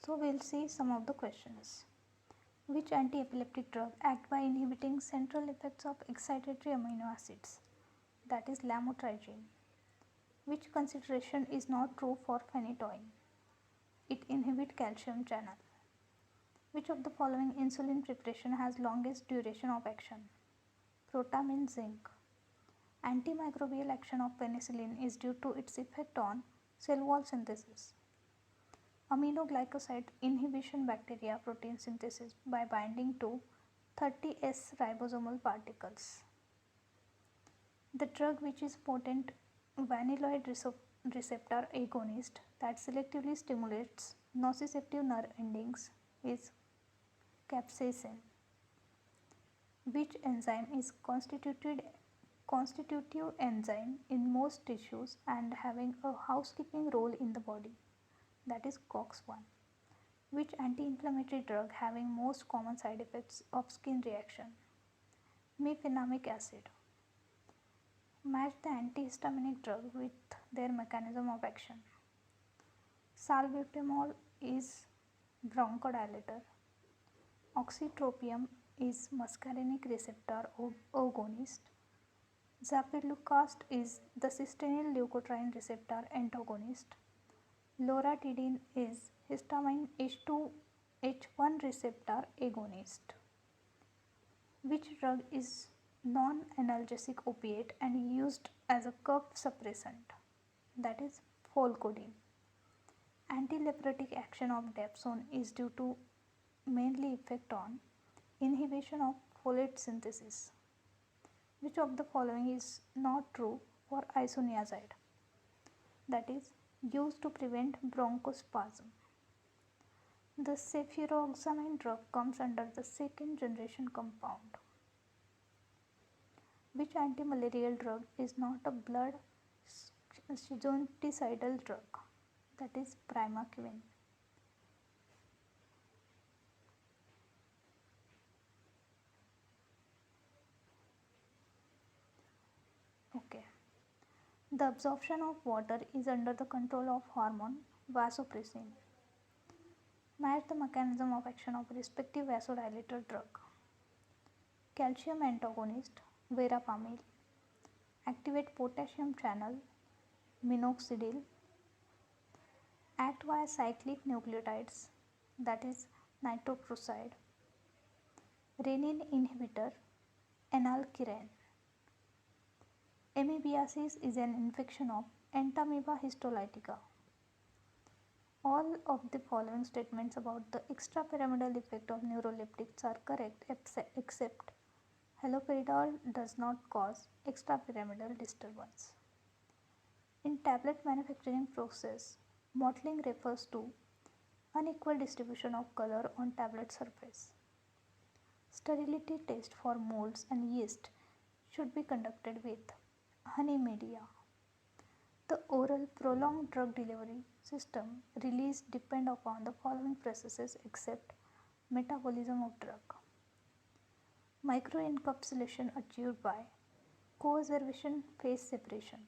So we'll see some of the questions. Which anti-epileptic drug act by inhibiting central effects of excitatory amino acids, that is lamotrigine? Which consideration is not true for phenytoin? It inhibits calcium channel. Which of the following insulin preparation has longest duration of action? Protamine zinc. Antimicrobial action of penicillin is due to its effect on cell wall synthesis. Aminoglycoside inhibition bacteria protein synthesis by binding to 30S ribosomal particles. The drug which is potent vanilloid receptor agonist that selectively stimulates nociceptive nerve endings is capsaicin. Which enzyme is constitutive enzyme in most tissues and having a housekeeping role in the body, that is COX-1. Which anti-inflammatory drug having most common side effects of skin reaction? Mefenamic acid. Match the antihistaminic drug with their mechanism of action. Salbutamol is bronchodilator. Oxytropium is muscarinic receptor agonist. Zapirlukast is the cysteine leukotriene receptor antagonist. Loratadine is histamine H1 receptor agonist. Which drug is non-analgesic opiate and used as a cough suppressant? That is Folcodine. Antileprotic action of dapsone is due to mainly effect on inhibition of folate synthesis. Which of the following is not true for isoniazid? That is used to prevent bronchospasm. The cefuroxamine drug comes under the second generation compound. Which antimalarial drug is not a blood schizointicidal drug? That is Primaquine. Okay. The absorption of water is under the control of hormone vasopressin. Match the mechanism of action of respective vasodilator drug. Calcium antagonist verapamil. Activate potassium channel minoxidil. Act via cyclic nucleotides, that is nitroprusside. Renin inhibitor enalkirene. Amoebiasis is an infection of Entamoeba histolytica. All of the following statements about the extrapyramidal effect of neuroleptics are correct except haloperidol does not cause extrapyramidal disturbance. In tablet manufacturing process, mottling refers to unequal distribution of color on tablet surface. Sterility test for molds and yeast should be conducted with honey media. The oral prolonged drug delivery system release depend upon the following processes except metabolism of drug. Microencapsulation achieved by coagulation phase separation.